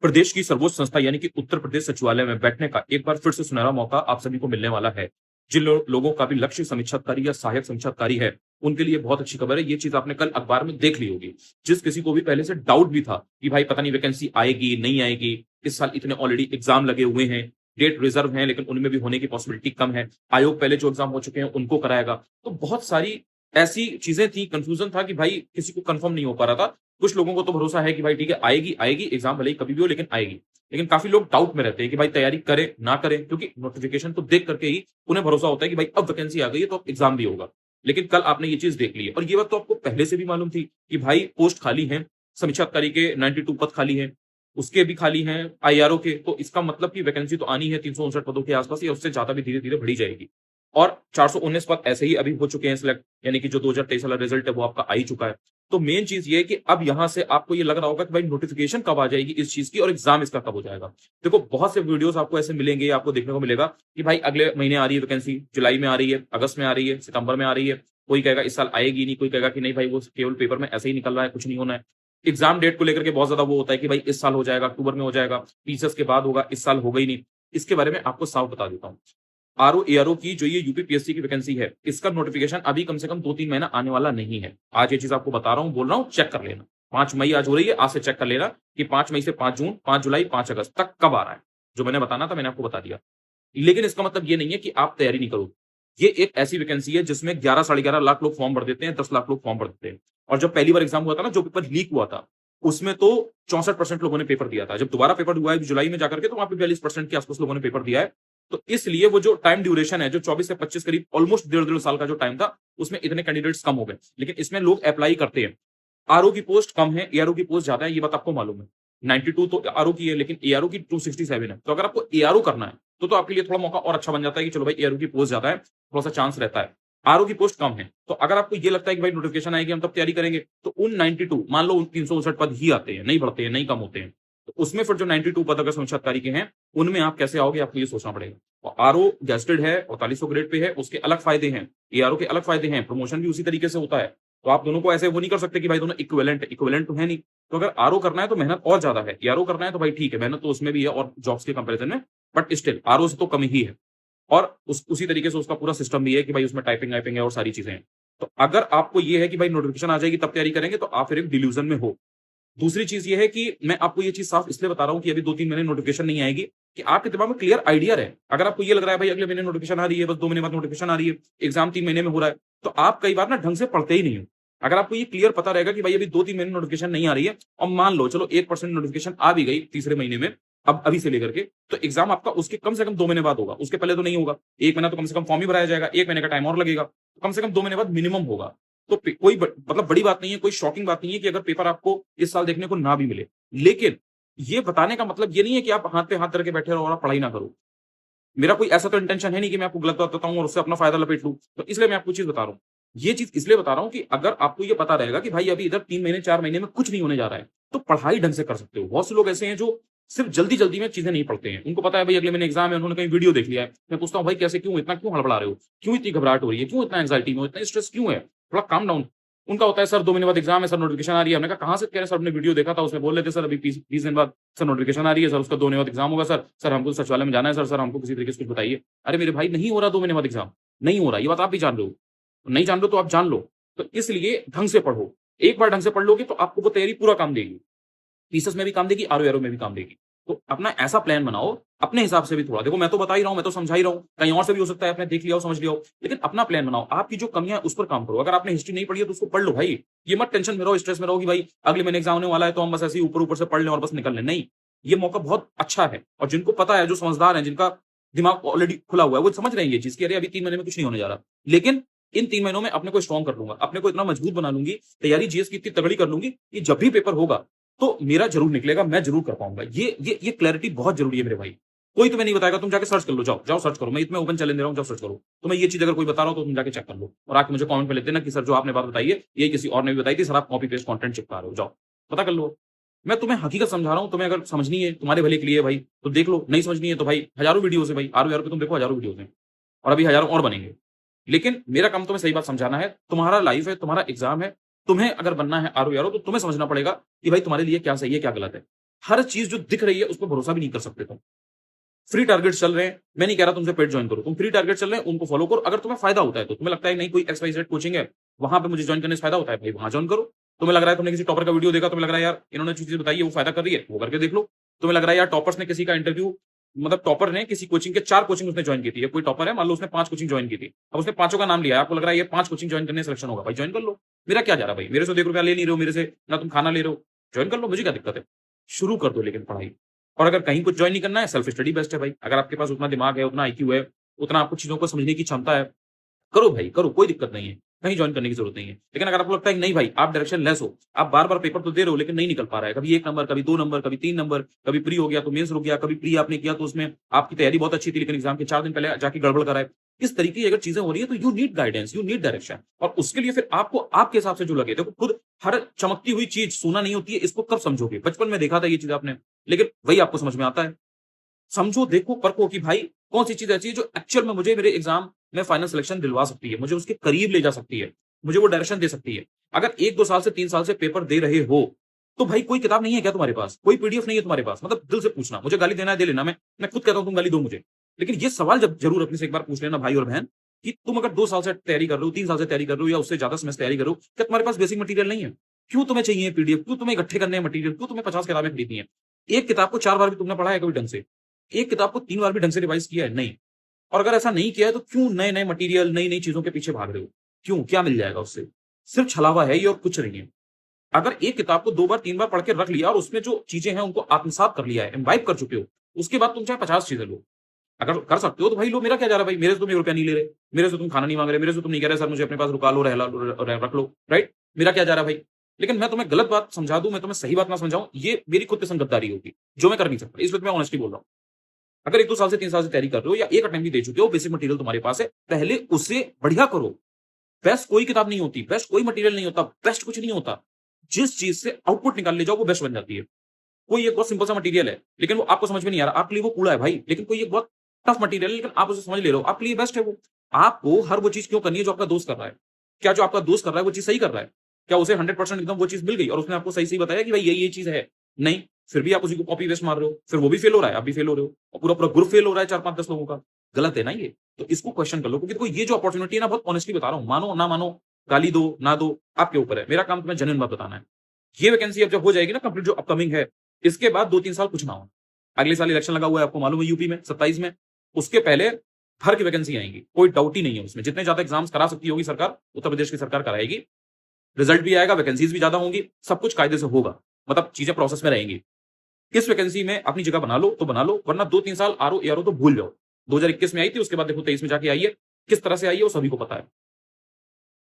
प्रदेश की सर्वोच्च संस्था यानी कि उत्तर प्रदेश सचिवालय में बैठने का एक बार फिर से सुनहरा मौका आप सभी को मिलने वाला है। जिन लोगों का भी लक्ष्य समीक्षाधिकारी या सहायक समीक्षाधिकारी है, उनके लिए बहुत अच्छी खबर है। ये चीज़ आपने कल अखबार में देख ली होगी। जिस किसी को भी पहले से डाउट भी था कि भाई पता नहीं वैकेंसी आएगी, नहीं आएगी, इस साल इतने ऑलरेडी एग्ज़ाम लगे हुए हैं, डेट रिज़र्व हैं लेकिन उनमें भी होने की पॉसिबिलिटी कम है। आयोग पहले जो एग्ज़ाम हो चुके हैं, उनको कराएगा। तो बहुत सारी ऐसी चीज़ें थी, कन्फ्यूज़न था कि भाई किसी को कन्फर्म नहीं हो पा रहा था। कुछ लोगों को तो भरोसा है कि भाई ठीक है आएगी, आएगी, एग्ज़ाम भले ही कभी भी हो लेकिन आएगी। लेकिन काफ़ी लोग डाउट में रहते हैं कि भाई तैयारी करें, ना करें क्योंकि नोटिफ़िकेशन को देख करके ही उन्हें भरोसा होता है कि भाई अब वैकेंसी आ गई है तो अब एग्ज़ाम भी होगा। लेकिन कल आपने ये चीज़ देख ली है और ये बात तो आपको पहले से भी मालूम थी कि भाई पोस्ट खाली हैं, समीक्षा अधिकारी के 92 पद खाली हैं, उसके भी खाली हैं, आईआरओ के, तो इसका मतलब कि वैकेंसी तो आनी है 359 पदों के आस-पास या उससे ज़्यादा भी धीरे-धीरे बढ़ी जाएगी। और 419 पद ऐसे ही अभी हो चुके हैं सिलेक्ट, यानी कि जो 2023 वाला रिजल्ट है वो आपका आ ही चुका है। तो मेन चीज़ ये है कि अब यहाँ से आपको ये लग रहा होगा कि भाई नोटिफ़िकेशन कब आ जाएगी इस चीज़ की और एग्ज़ाम इसका कब हो जाएगा। देखो बहुत से वीडियोज़ आपको ऐसे मिलेंगे, आपको देखने को मिलेगा कि भाई अगले महीने आ रही है वैकेंसी, जुलाई में आ रही है, अगस्त में आ रही है, सितंबर में आ रही है। कोई कहेगा इस साल आएगी नहीं, कोई कहेगा कि नहीं भाई वो केवल पेपर में ऐसे ही निकल रहा है, कुछ नहीं होना है। एग्ज़ाम डेट को लेकर के बहुत ज़्यादा वो होता है कि भाई इस साल हो जाएगा, अक्टूबर में हो जाएगा, पीसीएस के बाद होगा, इस साल होगा ही नहीं। इसके बारे में आपको साफ बता देता हूँ। आरओ, एआरओ की जो ये यूपीपीएससी की वैकेंसी है, इसका नोटिफ़िकेशन अभी कम से कम 2-3 महीना आने वाला नहीं है। आज ये चीज़ आपको बता रहा हूँ, बोल रहा हूँ, चेक कर लेना। 5 मई आज हो रही है, आज से चेक कर लेना कि 5 मई से 5 जून, 5 जुलाई, 5 अगस्त तक कब आ रहा है। जो मैंने बताना था मैंने आपको बता दिया। लेकिन इसका मतलब ये नहीं है कि आप तैयारी नहीं करोगे। ये एक ऐसी वैकेंसी है जिसमें 11 साढ़े 11 लाख लोग फॉर्म भर देते हैं, 10 लाख लोग फॉर्म भर देते हैं। और जब पहली बार एग्ज़ाम हुआ था ना, जो पेपर लीक हुआ था, उसमें तो 64% लोगों ने पेपर दिया था। जब दोबारा पेपर हुआ है जुलाई में जाकर के तो वहाँ पे 42% के आस-पास लोगों ने पेपर दिया है। तो इसलिए वो जो टाइम ड्यूरेशन है, जो 24 से 25 करीब ऑलमोस्ट डेढ़ साल का जो टाइम था, उसमें इतने कैंडिडेट्स कम हो गए। लेकिन इसमें लोग अप्लाई करते हैं। आरओ की पोस्ट कम है, एआरओ की पोस्ट ज़्यादा है, ये बात आपको मालूम है। 92 तो आरओ की है, लेकिन एआरओ की 267 है। तो अगर आपको एआरओ करना है, तो आपके लिए थोड़ा मौका और अच्छा बन जाता है कि चलो भाई एआरओ की पोस्ट ज़्यादा है, थोड़ा-सा चांस रहता है। आरओ की पोस्ट कम है। तो अगर आपको ये लगता है कि भाई नोटिफ़िकेशन आएगी, हम तब तैयारी करेंगे, तो उन 92 मान लो उन 359 पद ही आते हैं, नहीं बढ़ते हैं, नहीं कम होते हैं। तो उसमें फिर जो 92 पद अगर समीक्षा अधिकारी के हैं, उनमें आप कैसे आओगे, आपको ये सोचना पड़ेगा। और आरओ गेज़ेटेड है, 4500 ग्रेड पे है, उसके अलग फ़ायदे हैं। एआरओ के अलग फ़ायदे हैं, प्रमोशन भी उसी तरीके से होता है। तो आप दोनों को ऐसे वो नहीं कर सकते कि भाई दोनों इक्विवेलेंट है, इक्विवेलेंट तो है नहीं। तो अगर आरओ करना है तो मेहनत और ज़्यादा है, एआरओ करना है तो भाई ठीक है, मेहनत तो उसमें भी है और जॉब्स के कंपैरिज़न में, बट स्टिल आरओ से तो कम ही है। और उसी तरीके से उसका पूरा सिस्टम भी है कि भाई उसमें टाइपिंग-वाइपिंग है और सारी चीज़ें हैं। तो अगर आपको ये है कि भाई नोटिफ़िकेशन आ जाएगी तब तैयारी करेंगे, तो आप फिर एक डिल्यूज़न में हो। दूसरी चीज़ ये है कि मैं आपको ये चीज़ साफ इसलिए बता रहा हूँ कि अभी 2-3 महीने नोटिफ़िकेशन नहीं आएगी, कि आपके दिमाग में क्लियर आइडिया रहे। अगर आपको ये लग रहा है भाई अगले महीने नोटिफ़िकेशन आ रही है, बस 2 महीने बाद नोटिफ़िकेशन आ रही है, एग्ज़ाम 3 महीने में हो रहा है, तो आप कई बार ना ढंग से पढ़ते ही नहीं हो। अगर आपको ये क्लियर पता रहेगा कि भाई अभी 2-3 महीने नोटिफ़िकेशन नहीं आ रही है और मान लो चलो 1% नोटिफ़िकेशन आ भी गई तीसरे महीने में, अब अभी से लेकर के, तो एग्ज़ाम आपका उसके कम से कम 2 महीने बाद होगा, उसके पहले तो नहीं होगा। 1 महीना तो कम से कम फॉर्म ही भराया जाएगा, 1 महीने का टाइम और लगेगा, तो कम से कम 2 महीने बाद मिनिमम होगा। तो कोई मतलब बड़ी बात नहीं है, कोई शॉकिंग बात नहीं है कि अगर पेपर आपको इस साल देखने को ना भी मिले। लेकिन ये बताने का मतलब ये नहीं है कि आप हाथ पे हाथ धर के बैठे रहो और आप पढ़ाई ना करो। मेरा कोई ऐसा तो इंटेंशन है नहीं कि मैं आपको गलत बात बताऊँ और उससे अपना फ़ायदा लपेट लूँ। तो इसलिए मैं आपको चीज़ बता रहा हूँ। ये चीज़ इसलिए बता रहा हूँ कि अगर आपको ये पता रहेगा कि भाई अभी इधर 3 महीने 4 महीने में कुछ नहीं होने जा रहा है, तो पढ़ाई ढंग से कर सकते हो। बहुत से लोग ऐसे हैं जो सिर्फ़ जल्दी-जल्दी में चीज़ें नहीं पढ़ते हैं। उनको पता है भाई अगले महीने एग्ज़ाम है, उन्होंने कहीं वीडियो देख लिया है। मैं पूछता हूँ भाई कैसे क्यों इतना क्यों हड़बड़ा रहे हो? क्यों इतनी घबराहट हो रही है? क्यों इतना एंग्ज़ायटी में हो? इतना स्ट्रेस क्यों है? थोड़ा काम डाउन। उनका होता है सर 2 महीने बाद एग्ज़ाम है, सर नोटिफ़िकेशन आ रही है। हमने कहा कहाँ से? कह रहे सर हमने वीडियो देखा था उसमें बोल रहे थे सर अभी 20 दिन बाद सर नोटिफ़िकेशन आ रही है, सर उसका 2 महीने बाद एग्ज़ाम होगा सर। सर हमको सचिवालय में जाना है सर, सर हमको किसी तरीके से कुछ बताइए। अरे मेरे भाई नहीं हो रहा 2 महीने बाद एग्ज़ाम, नहीं हो रहा, ये बात आप भी जान रहे हो। नहीं जान रहे हो तो आप जान लो। तो इसलिए ढंग से पढ़ो। एक बार ढंग से पढ़ लोगे तो आपको वो तैयारी पूरा काम देगी। पीसेस में भी काम देगी, आरओ-एआरओ में भी काम देगी। तो अपना ऐसा प्लान बनाओ, अपने हिसाब से भी थोड़ा देखो मैं तो बता ही रहा हूँ, मैं तो समझा ही रहा हूँ, कहीं और से भी हो सकता है आपने देख लिया हो, समझ लिया हो, लेकिन अपना प्लान बनाओ। आपकी जो कमियाँ है उस पर काम करो। अगर आपने हिस्ट्री नहीं पढ़ी है तो उसको पढ़ लो भाई। ये मत टेंशन में रहो, स्ट्रेस में रहो कि भाई अगले महीने एग्ज़ाम होने वाला है तो हम बस ऐसे ही ऊपर-ऊपर से पढ़ लें और बस निकल लें। नहीं, ये मौका बहुत अच्छा है और जिनको पता है, जो समझदार हैं, जिनका दिमाग ऑलरेडी खुला हुआ है, वो समझ रहे हैं ये चीज़ कि अरे अभी 3 महीने में कुछ नहीं होने जा रहा। लेकिन इन 3 महीनों में अपने को स्ट्रॉन्ग कर लूँगा, अपने को इतना मजबूत बना लूँगी, तैयारी जीएस की इतनी तगड़ी कर लूँगी कि जब भी पेपर होगा तो मेरा ज़रूर निकलेगा, मैं ज़रूर कर पाऊँगा। ये क्लैरिटी बहुत ज़रूरी है मेरे भाई। कोई तुम्हें नहीं बताएगा, तुम जाके सर्च कर लो, जाओ, जाओ सर्च करो। मैं इतना ओपन चैलेंज दे रहा हूँ, जाओ सर्च करो। तुम्हें ये चीज़ अगर कोई बता रहा हो तो तुम जाके चेक कर लो और आके मुझे कमेंट में लिख देना कि सर जो आपने बात बताई है, ये किसी और ने भी बताई थी, सर आप कॉपी पेस्ट कंटेंट चिपका रहे हो, जाओ, पता कर लो। मैं तुम्हें हकीकत समझा रहा हूँ, तुम्हें अगर समझनी है, तुम्हारे भले के लिए है भाई, तो देख लो, नहीं समझनी है तो भाई हज़ारों वीडियोज़ है भाई, आरओ-आरओ पे तुम देखो हज़ारों वीडियोज़ हैं और अभी हज़ारों और बनेंगे। लेकिन मेरा काम तुम्हें सही बात समझाना है, तुम्हारा लाइफ़ है, तुम्हारा एग्ज़ाम है, तुम्हें अगर बनना है आरओ-आरओ तो तुम्हें समझना पड़ेगा कि भाई तुम्हारे लिए क्या सही है, क्या गलत है। हर चीज जो दिख रही है उस पर भरोसा भी नहीं कर सकते तुम। फ्री टारगेट चल रहे हैं, मैं नहीं कह रहा तुमसे पेड ज्वाइन करो, तुम फ्री टारगेट चल रहे हैं उनको फॉलो करो। अगर तुम्हें फायदा होता है तो तुम्हें लगता है नहीं कोई XYZ कोचिंग है वहां पे मुझे ज्वाइन करने से फायदा होता है, भाई वहां ज्वाइन करो। तुम्हें लग रहा है तुमने किसी टॉपर का वीडियो देखा, तुम्हें लग रहा है यार इन्होंने जो चीज बताई है वो फायदा कर रही है, वो करके देख लो। तुम्हें लग रहा है यार टॉपर्स ने किसी का इंटरव्यू, मतलब टॉपर ने किसी कोचिंग के 4 कोचिंग उसने ज्वाइन की थी, कोई टॉपर है मान लो उसने 5 कोचिंग ज्वाइन की थी, अब उसने पांचों का नाम लिया, आपको लग रहा है ये 5 कोचिंग ज्वाइन करने सिलेक्शन होगा, भाई ज्वाइन कर लो। मेरा क्या जा रहा है भाई, मेरे से 1 रुपया ले नहीं रहे हो, मेरे से ना तुम खाना ले रहे हो, ज्वाइन कर लो, मुझे क्या दिक्कत है। शुरू कर दो लेकिन पढ़ाई। और अगर कहीं कुछ ज्वाइन नहीं करना है, सेल्फ स्टडी बेस्ट है भाई। अगर आपके पास उतना दिमाग है, उतना IQ है, उतना आपको चीजों को समझने की क्षमता है, करो भाई करो, कोई दिक्कत नहीं है, कहीं ज्वाइन करने की जरूरत नहीं है। लेकिन अगर आपको लगता है कि नहीं भाई आप डायरेक्शन लेस हो, आप बार बार पेपर तो दे रहे हो लेकिन नहीं निकल पा रहा है, कभी 1 नंबर, कभी 2 नंबर, कभी 3 नंबर, कभी प्री हो गया तो मेंस रुक गया, कभी प्री आपने किया तो उसमें आपकी तैयारी बहुत अच्छी थी लेकिन एग्जाम के 4 दिन पहले जाके गड़बड़ कराए, इस तरीके की अगर चीजें हो रही है तो you need guidance, you need direction. और उसके लिए फिर आपको आपके हिसाब से जो लगे, देखो खुद हर चमकती हुई चीज सोना नहीं होती है, इसको कब समझोगे, बचपन में देखा था ये चीज आपने, लेकिन वही आपको समझ में आता है। समझो, देखो, परखो कि भाई कौन सी चीज ऐसी है जो एक्चुअल में मुझे मेरे एग्जाम में फाइनल सिलेक्शन दिलवा सकती है, मुझे उसके करीब ले जा सकती है, मुझे वो डायरेक्शन दे सकती है। अगर 1-2 साल से 3 साल से पेपर दे रहे हो तो भाई कोई किताब नहीं है क्या तुम्हारे पास, कोई PDF नहीं है तुम्हारे पास, मतलब दिल से पूछना, मुझे गाली देना है दे लेना, मैं खुद कहता हूं तुम गाली दो मुझे, लेकिन ये सवाल जब जरूर अपने से एक बार पूछ लेना भाई और बहन, कि तुम अगर 2 साल से तैयारी कर रहे हो, 3 साल से तैयारी कर रहे हो या उससे ज्यादा सेमेस्टर तैयारी कर रहे हो, क्या तुम्हारे पास बेसिक मटेरियल नहीं है? क्यों तुम्हें चाहिए PDF, क्यों तुम्हें इकट्ठे करने हैं मटेरियल, क्यों तुम्हें 50 किताबें खरीदनी है? एक किताब को 4 बार भी तुमने पढ़ा है कभी ढंग से? एक किताब को 3 बार भी ढंग से रिवाइज किया है? नहीं। और अगर ऐसा नहीं किया है तो क्यों नए-नए मटेरियल, नई-नई चीजों के पीछे भाग रहे हो? क्यों? क्या मिल जाएगा उससे? सिर्फ छलावा है ये और कुछ नहीं है। अगर एक किताब को 2 बार 3 बार पढ़ के रख लिया और उसमें जो चीजें हैं उनको आत्मसात कर लिया है, इम्बाइब कर चुके हो, उसके बाद तुम चाहे 50 चीजें लो। अगर कर सकते हो तो भाई लो, मेरा क्या जा रहा है भाई, मेरे से तुम 1 रुपया नहीं ले रहे, मेरे से तुम खाना नहीं मांग रहे, मेरे से तुम नहीं कह रहे सर मुझे अपने पास रुका लो, रहला लो, रख लो, राइट? मेरा क्या जा रहा है भाई? लेकिन मैं तुम्हें गलत बात समझा दूं, मैं तुम्हें सही बात ना समझाऊं, ये मेरी खुद पे संगतदारी होगी, जो मैं कर नहीं सकता। इस वक्त मैं ऑनेस्टली बोल रहा हूं। अगर 1-2 साल से 3 साल से तैयारी कर रहे हो या एक अटेम्प्ट भी दे चुके हो, बेसिक मटेरियल तुम्हारे पास है, पहले उसे बढ़िया करो। बेस्ट कोई किताब नहीं होती, बेस्ट कोई मटेरियल नहीं होता, बेस्ट कुछ नहीं होता। जिस चीज से आउटपुट निकाल ले जाओ वो बेस्ट बन जाती है। कोई एक बहुत सिंपल सा मटेरियल है लेकिन वो आपको समझ में नहीं आ रहा, आपके लिए वो कूड़ा है भाई, लेकिन कोई एक बहुत टफ मटेरियल है लेकिन आप उसे समझ ले रहे हो, आपके लिए बेस्ट है वो। आपको हर वो चीज क्यों करनी है जो आपका दोस्त कर रहा है? क्या जो आपका दोस्त कर रहा है वो चीज सही कर रहा है? क्या उसे 100% एकदम वो चीज मिल गई और उसने आपको सही-सही बताया कि भाई ये चीज है? नहीं, फिर भी आप उसी को कॉपी पेस्ट मार रहे हो, फिर वो भी फेल हो रहा है, आप भी फेल हो रहे हो और पूरा-पूरा ग्रुप फेल हो रहा है 4-5-10 लोगों का। गलत है ना ये? तो इसको क्वेश्चन कर लो, क्योंकि देखो ये जो अपॉर्च्युनिटी है ना, बहुत ऑनेस्टली बता रहा हूँ, मानो ना मानो, गाली दो, ना दो, आपके ऊपर है। मेरा काम तुम्हें जेन्युइन बात बताना है। ये वैकेंसी अब जब हो जाएगी ना कंप्लीट, जो अपकमिंग है, इसके बाद 2-3 साल कुछ ना हो। अगले साल इलेक्शन लगा हुआ है, आपको मालूम है, यूपी में 27 में। उसके पहले भर की वैकेंसी आएंगी, कोई डाउट ही नहीं है उसमें। जितने ज्यादा एग्जाम्स करा सकती होगी सरकार, उत्तर प्रदेश की सरकार कराएगी, रिजल्ट भी आएगा, वैकेंसीज भी ज्यादा होंगी, सब कुछ कायदे से होगा, मतलब चीजें प्रोसेस में रहेंगी। इस वैकेंसी में अपनी जगह बना लो तो बना लो, वरना 2-3 साल आरओ एआरओ तो भूल जाओ। 2021 में आई थी, उसके बाद देखो 23 में जाके आई है, किस तरह से आई है वो सभी को पता है।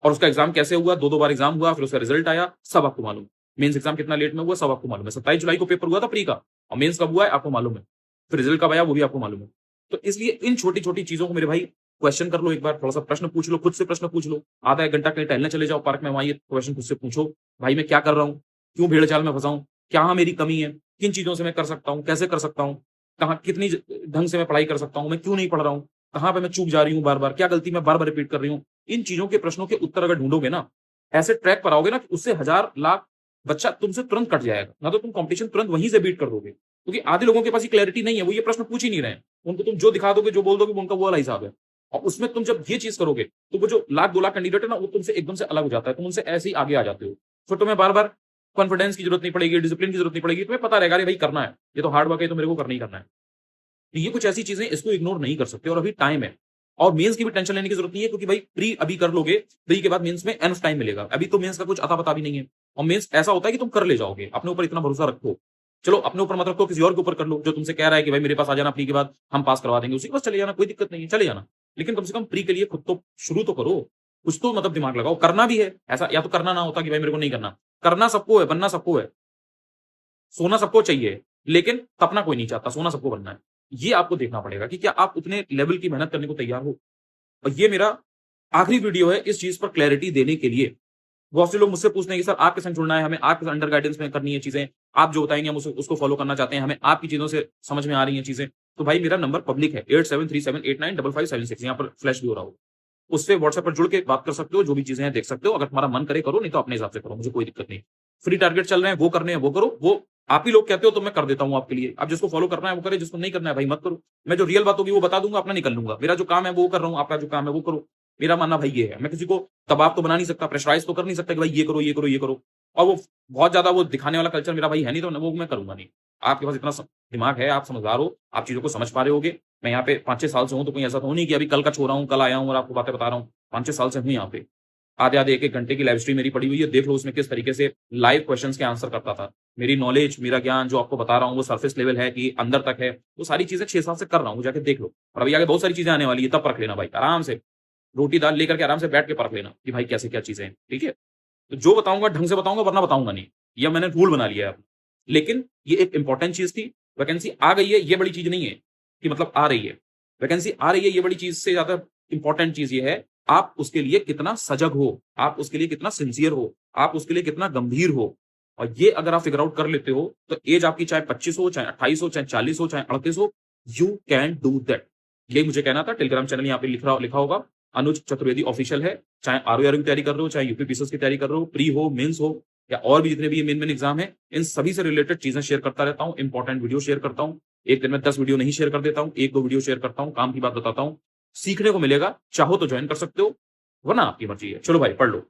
और उसका एग्जाम कैसे हुआ, 2-2 बार एग्जाम हुआ, फिर उसका रिजल्ट आया, सब आपको मालूम है। मेंस एग्जाम कितना लेट में हुआ, सब आपको मालूम है। 27 जुलाई को पेपर हुआ था प्री का, और मेंस कब हुआ है आपको मालूम है। फिर रिजल्ट कब आया वो भी आपको मालूम है। तो इसलिए इन छोटी-छोटी चीजों को मेरे भाई क्वेश्चन कर लो एक बार, थोड़ा-सा प्रश्न पूछ लो, खुद से प्रश्न पूछ लो। आधा 1 घंटा कहीं टहलने चले जाओ पार्क में, वहाँ ये क्वेश्चन खुद से पूछो, भाई मैं क्या कर रहा हूँ? क्यों भेड़-चाल में फँसा हूँ? कहाँ मेरी कमी है? किन चीज़ों से मैं कर सकता हूँ? कैसे कर सकता हूँ? कहाँ कितनी ढंग से मैं पढ़ाई कर सकता हूँ? मैं क्यों नहीं पढ़ रहा हूँ? कहाँ पे मैं चूक जा रही हूँ बार-बार? क्या गलती मैं बार-बार रिपीट कर रही हूँ? इन चीज़ों के प्रश्नों के उत्तर अगर ढूँढोगे ना, ऐसे ट्रैक पर आओगे ना कि उससे हज़ार लाख बच्चा तुमसे तुरंत कट जाएगा। ना तो तुम कॉम्पिटिशन तुरंत वहीं से बीट कर दोगे। क्योंकि आधे लोगों के पास ये क्लैरिटी नहीं है, वो ये प्रश्न पूछ ही नहीं रहे हैं। उनको तुम जो दिखा दोगे, जो बोल दोगे, वो उनका वो वाला हिसाब है। और उसमें तुम जब ये चीज़ करोगे, तो वो जो लाख 2 लाख कैंडिडेट है ना, वो तुमसे एकदम से अलग हो जाता है। तुम उनसे ऐसे ही आगे आ जाते हो। फिर तुम्हें बार-बार कॉन्फिडेंस की जरूरत नहीं पड़ेगी, डिसिप्लिन की जरूरत नहीं पड़ेगी। तुम्हें पता रहेगा, अरे भाई करना है, ये तो हार्ड वर्क है, तो मेरे को करना ही करना है। तो ये कुछ ऐसी चीजें, इसको इग्नोर नहीं कर सकते, और अभी टाइम है। और मेंस की भी टेंशन लेने की जरूरत नहीं है, क्योंकि भाई प्री अभी कर लोगे, प्री के बाद मेंस में एनफ टाइम मिलेगा। अभी तो मेंस का कुछ अता पता भी नहीं है, और मेंस ऐसा होता है कि तुम कर ले जाओगे। अपने ऊपर इतना भरोसा रखो। चलो अपने ऊपर मत रखो, किसी और के ऊपर कर लो, जो तुमसे कह रहा है कि भाई मेरे पास आ जाना प्री के बाद, हम पास करवा देंगे, उसी के पास चले जाना, कोई दिक्कत नहीं है, चले जाना। लेकिन कम से कम प्री के लिए खुद तो शुरू तो करो, कुछ तो मतलब दिमाग लगाओ। करना भी है ऐसा, या तो करना ना होता कि भाई मेरे को नहीं करना। करना सबको है, बनना सबको है, सोना सबको चाहिए, लेकिन तपना कोई नहीं चाहता, सोना सबको बनना है। ये आपको देखना पड़ेगा कि क्या आप उतने लेवल की मेहनत करने को तैयार हो। और ये मेरा आखिरी वीडियो है इस चीज पर क्लैरिटी देने के लिए। बहुत से लोग मुझसे पूछते हैं कि सर आपके संग जुड़ना है, हमें आपके अंडर गाइडेंस में करनी है चीजें, आप जो बताएंगे हम उसको फॉलो करना चाहते हैं, हमें आपकी चीजों से समझ में आ रही हैं चीजें। तो भाई मेरा नंबर पब्लिक है, 8737895576, यहाँ पर फ्लैश भी हो रहा हो। उससे व्हाट्सएप पर जुड़ के बात कर सकते हो, जो भी चीजें हैं देख सकते हो। अगर तुम्हारा मन करे करो, नहीं तो अपने हिसाब से करो, मुझे कोई दिक्कत नहीं। फ्री टारगेट चल रहे हैं, वो करने हैं वो करो, वो आप ही लोग कहते हो तो मैं कर देता हूँ आपके लिए। अब जिसको फॉलो करना है वो करे, जिसको नहीं करना है भाई मत करो। मैं जो रियल बात होगी वो बता दूँगा, अपना निकल लूँगा। मेरा जो काम है वो कर रहा हूँ, आपका जो काम है वो करो। मेरा मानना भाई ये है। मैं किसी को दबाव तो बना नहीं सकता, प्रेशराइज़ तो कर नहीं सकता कि भाई ये करो, ये करो, ये करो। और वो बहुत ज़्यादा वो दिखाने वाला कल्चर मेरा भाई है नहीं, तो वो मैं करूँगा नहीं। आपके पास इतना दिमाग है, आप समझदार हो, आप चीज़ों को समझ पा रहे होगे। मैं यहाँ पे 5-6 साल से हूँ, तो कोई ऐसा तो नहीं कि अभी कल का छोरा हूँ, कल आया हूँ और आपको बातें बता रहा हूँ। 5-6 साल से हूँ यहाँ पे। आधे-आधे 1-1 घंटे की लाइव स्ट्रीम मेरी पड़ी हुई है। देख लो उसमें किस तरीके से लाइव क्वेश्चन्स के आंसर करता था। मेरी नॉलेज, मेरा ज्ञान जो आपको बता रहा हूँ वो सरफेस लेवल है कि अंदर तक है। वो सारी चीज़ें 6 साल से कर रहा हूँ, जाके देख लो। और अभी आगे बहुत सारी चीज़ें आने वाली है, तब परख लेना भाई, आराम से। रोटी-दाल लेकर के आराम से बैठ के परख लेना कि भाई कैसे क्या चीज़ें हैं, ठीक है? तो जो बताऊँगा ढंग से बताऊँगा, वरना बताऊँगा नहीं। ये मैंने रूल बना लिया है अब। लेकिन ये एक इम्पोर्टेंट चीज़ थी, वैकेंसी आ गई है, ये बड़ी चीज़ नहीं है कि मतलब आ रही है। वैकेंसी आ रही है, ये बड़ी चीज़ से ज़्यादा इम्पोर्टेंट चीज़ ये है, आप उसके लिए कितना सजग हो, आप उसके लिए कितना सिंसियर हो, आप उसके लिए कितना गंभीर हो। और ये अगर आप फिगर आउट कर लेते हो, तो ऐज आपकी चाहे 25 हो, चाहे 28 हो, चाहे 40 हो, चाहे 38 हो, यू कैन डू दैट। ये मुझे कहना था। टेलीग्राम चैनल यहाँ पे लिखा होगा, अनुज चतुर्वेदी ऑफिशियल है। चाहे आरओ की तैयारी कर रहे हो, चाहे यूपी पीसीएस की तैयारी कर रहे हो, प्री हो, मेंस हो या और भी जितने भी मेन एग्जाम है, इन सभी से रिलेटेड चीजें शेयर करता रहता हूँ, इंपॉर्टेंट वीडियो शेयर करता हूँ। एक दिन में 10 वीडियो नहीं शेयर कर देता हूँ, 1-2 वीडियो शेयर करता हूँ, काम की बात बताता हूँ। सीखने को मिलेगा, चाहो तो ज्वाइन कर सकते हो, वरना आपकी मर्जी है। चलो भाई पढ़ लो।